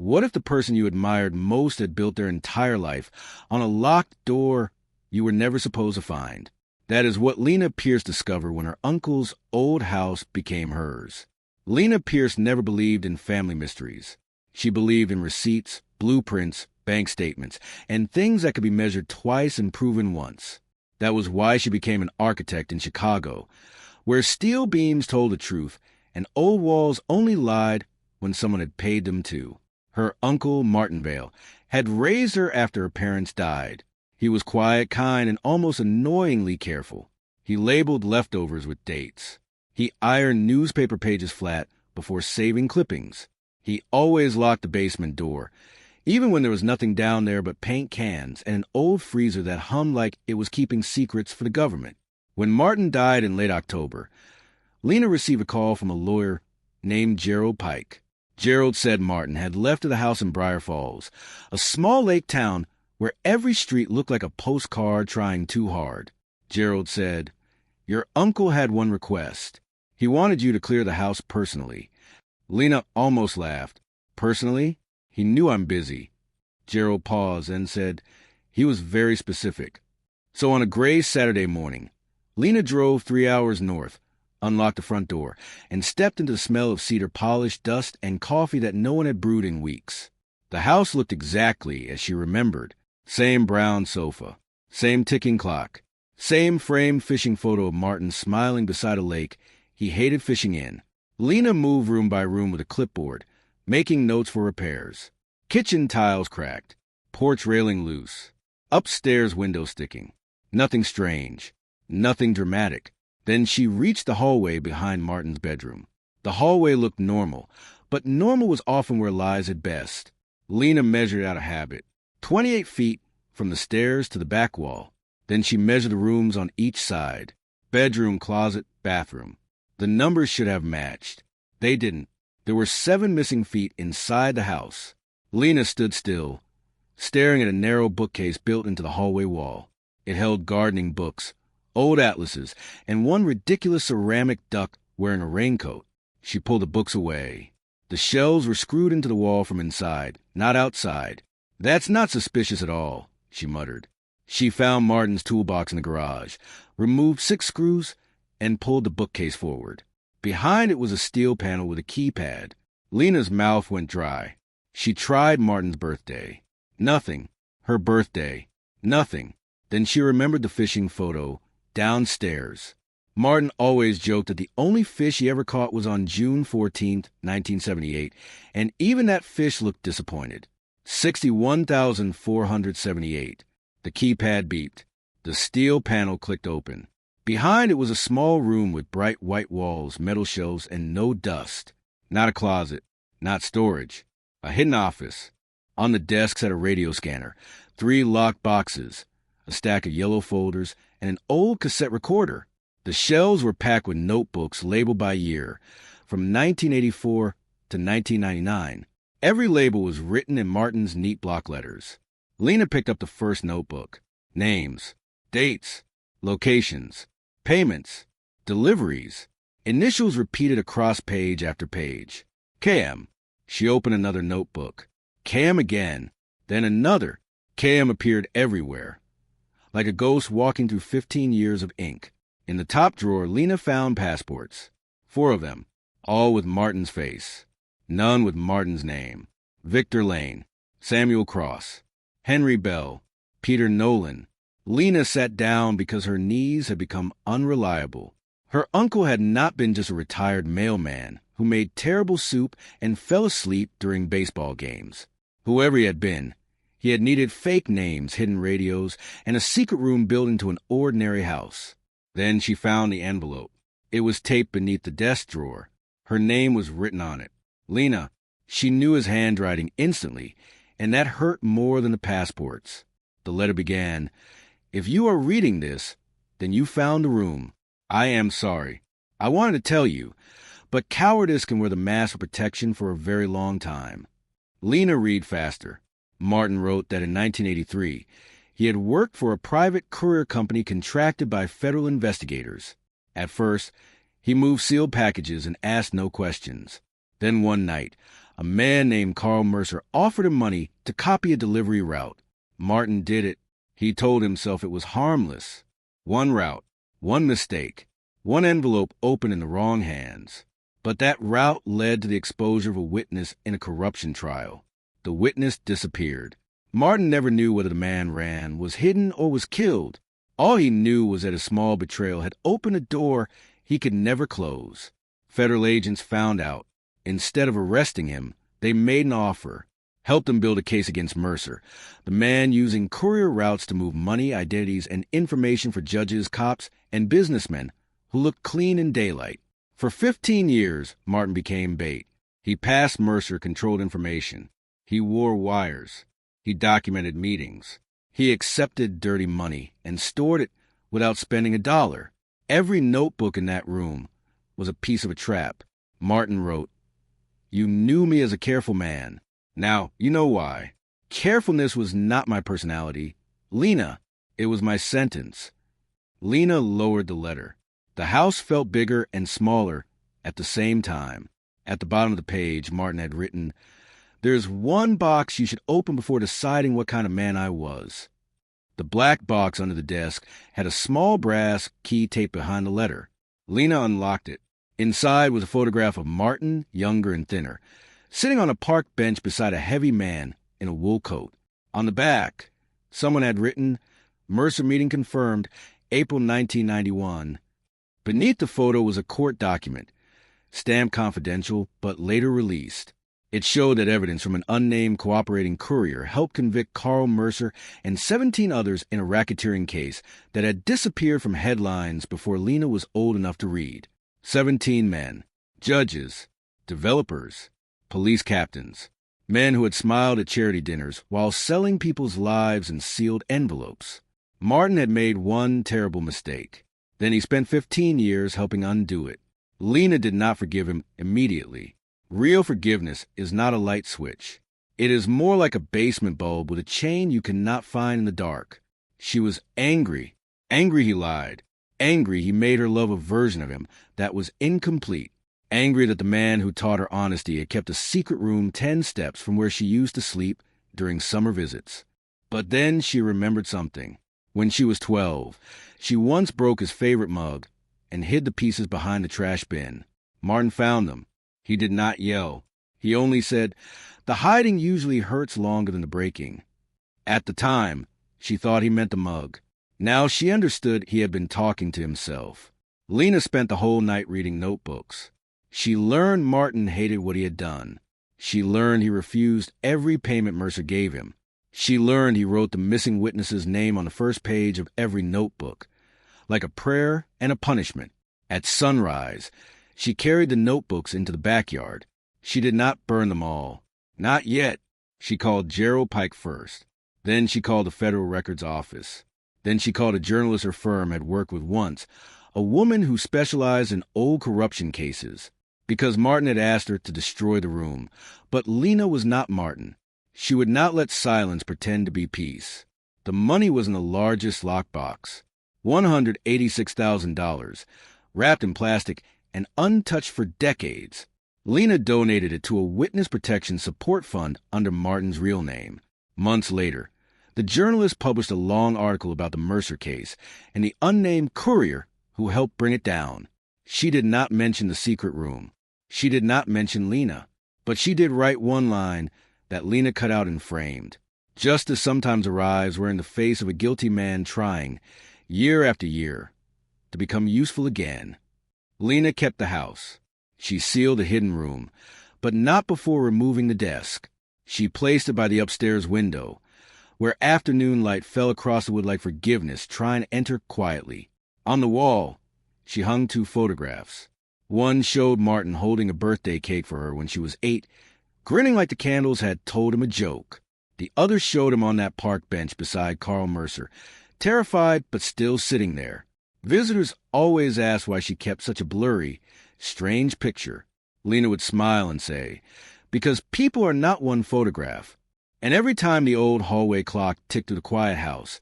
What if the person you admired most had built their entire life on a locked door you were never supposed to find? That is what Lena Pierce discovered when her uncle's old house became hers. Lena Pierce never believed in family mysteries. She believed in receipts, blueprints, bank statements, and things that could be measured twice and proven once. That was why she became an architect in Chicago, where steel beams told the truth and old walls only lied when someone had paid them to. Her uncle, Martinvale, had raised her after her parents died. He was quiet, kind, and almost annoyingly careful. He labeled leftovers with dates. He ironed newspaper pages flat before saving clippings. He always locked the basement door, even when there was nothing down there but paint cans and an old freezer that hummed like it was keeping secrets for the government. When Martin died in late October, Lena received a call from a lawyer named Gerald Pike. Gerald said Martin had left the house in Briar Falls, a small lake town where every street looked like a postcard trying too hard. Gerald said, "Your uncle had one request. He wanted you to clear the house personally." Lena almost laughed. "Personally? He knew I'm busy." Gerald paused and said he was very specific. So on a gray Saturday morning, Lena drove 3 hours north, unlocked the front door, and stepped into the smell of cedar polish, dust, and coffee that no one had brewed in weeks. The house looked exactly as she remembered. Same brown sofa, same ticking clock, same framed fishing photo of Martin smiling beside a lake he hated fishing in. Lena moved room by room with a clipboard, making notes for repairs. Kitchen tiles cracked, porch railing loose, upstairs window sticking. Nothing strange, nothing dramatic. Then she reached the hallway behind Martin's bedroom. The hallway looked normal, but normal was often where lies at best. Lena measured out of habit, 28 feet from the stairs to the back wall. Then she measured the rooms on each side. Bedroom, closet, bathroom. The numbers should have matched. They didn't. There were 7 missing feet inside the house. Lena stood still, staring at a narrow bookcase built into the hallway wall. It held gardening books, old atlases, and one ridiculous ceramic duck wearing a raincoat. She pulled the books away. The shelves were screwed into the wall from inside, not outside. "That's not suspicious at all," she muttered. She found Martin's toolbox in the garage, removed 6 screws, and pulled the bookcase forward. Behind it was a steel panel with a keypad. Lena's mouth went dry. She tried Martin's birthday. Nothing. Her birthday. Nothing. Then she remembered the fishing photo downstairs. Martin always joked that the only fish he ever caught was on June 14th, 1978, and even that fish looked disappointed. 61,478. The keypad beeped. The steel panel clicked open. Behind it was a small room with bright white walls, metal shelves, and no dust. Not a closet. Not storage. A hidden office. On the desk sat a radio scanner, 3 locked boxes, a stack of yellow folders, and an old cassette recorder. The shelves were packed with notebooks labeled by year, from 1984 to 1999. Every label was written in Martin's neat block letters. Lena picked up the first notebook. Names, dates, locations, payments, deliveries, initials repeated across page after page. Cam. She opened another notebook. Cam again. Then another. Cam appeared everywhere, like a ghost walking through 15 years of ink. In the top drawer, Lena found passports. 4 of them, all with Martin's face. None with Martin's name. Victor Lane, Samuel Cross, Henry Bell, Peter Nolan. Lena sat down because her knees had become unreliable. Her uncle had not been just a retired mailman who made terrible soup and fell asleep during baseball games. Whoever he had been, he had needed fake names, hidden radios, and a secret room built into an ordinary house. Then she found the envelope. It was taped beneath the desk drawer. Her name was written on it. Lena. She knew his handwriting instantly, and that hurt more than the passports. The letter began, "If you are reading this, then you found the room. I am sorry. I wanted to tell you, but cowardice can wear the mask of protection for a very long time." Lena read faster. Martin wrote that in 1983, he had worked for a private courier company contracted by federal investigators. At first, he moved sealed packages and asked no questions. Then one night, A man named Carl Mercer offered him money to copy a delivery route. Martin did it. He told himself it was harmless. One route, one mistake, one envelope open in the wrong hands. But that route led to the exposure of a witness in a corruption trial. The witness disappeared. Martin never knew whether the man ran, was hidden, or was killed. All he knew was that a small betrayal had opened a door he could never close. Federal agents found out. Instead of arresting him, they made an offer, helped him build a case against Mercer, the man using courier routes to move money, identities, and information for judges, cops, and businessmen who looked clean in daylight. For 15 years, Martin became bait. He passed Mercer controlled information. He wore wires. He documented meetings. He accepted dirty money and stored it without spending a dollar. Every notebook in that room was a piece of a trap. Martin wrote, "You knew me as a careful man. Now, you know why. Carefulness was not my personality. Lena, it was my sentence." Lena lowered the letter. The house felt bigger and smaller at the same time. At the bottom of the page, Martin had written, "There's one box you should open before deciding what kind of man I was." The black box under the desk had a small brass key taped behind the letter. Lena unlocked it. Inside was a photograph of Martin, younger and thinner, sitting on a park bench beside a heavy man in a wool coat. On the back, someone had written, "Mercer meeting confirmed, April 1991. Beneath the photo was a court document, stamped confidential, but later released. It showed that evidence from an unnamed cooperating courier helped convict Carl Mercer and 17 others in a racketeering case that had disappeared from headlines before Lena was old enough to read. 17 men, judges, developers, police captains, men who had smiled at charity dinners while selling people's lives in sealed envelopes. Martin had made one terrible mistake. Then he spent 15 years helping undo it. Lena did not forgive him immediately. Real forgiveness is not a light switch. It is more like a basement bulb with a chain you cannot find in the dark. She was angry. Angry he lied. Angry he made her love a version of him that was incomplete. Angry that the man who taught her honesty had kept a secret room 10 steps from where she used to sleep during summer visits. But then she remembered something. When she was 12, she once broke his favorite mug and hid the pieces behind the trash bin. Martin found them. He did not yell. He only said, "The hiding usually hurts longer than the breaking." At the time, she thought he meant the mug. Now she understood he had been talking to himself. Lena spent the whole night reading notebooks. She learned Martin hated what he had done. She learned he refused every payment Mercer gave him. She learned he wrote the missing witness's name on the first page of every notebook, like a prayer and a punishment. At sunrise, she carried the notebooks into the backyard. She did not burn them all. Not yet. She called Gerald Pike first. Then she called the Federal Records Office. Then she called a journalist her firm had worked with once, a woman who specialized in old corruption cases, because Martin had asked her to destroy the room. But Lena was not Martin. She would not let silence pretend to be peace. The money was in the largest lockbox, $186,000, wrapped in plastic and untouched for decades. Lena donated it to a witness protection support fund under Martin's real name. Months later, the journalist published a long article about the Mercer case and the unnamed courier who helped bring it down. She did not mention the secret room. She did not mention Lena. But she did write one line that Lena cut out and framed. Justice sometimes arrives wearing the face of a guilty man trying, year after year, to become useful again. Lena kept the house. She sealed the hidden room, but not before removing the desk. She placed it by the upstairs window, where afternoon light fell across the wood like forgiveness, trying to enter quietly. On the wall, she hung 2 photographs. One showed Martin holding a birthday cake for her when she was 8, grinning like the candles had told him a joke. The other showed him on that park bench beside Carl Mercer, terrified but still sitting there. Visitors always asked why she kept such a blurry, strange picture. Lena would smile and say, "Because people are not one photograph." And every time the old hallway clock ticked through the quiet house,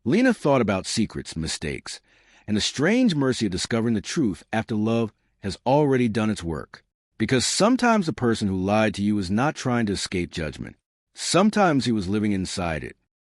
Lena thought about secrets, mistakes, and the strange mercy of discovering the truth after love has already done its work. Because sometimes the person who lied to you was not trying to escape judgment. Sometimes he was living inside it.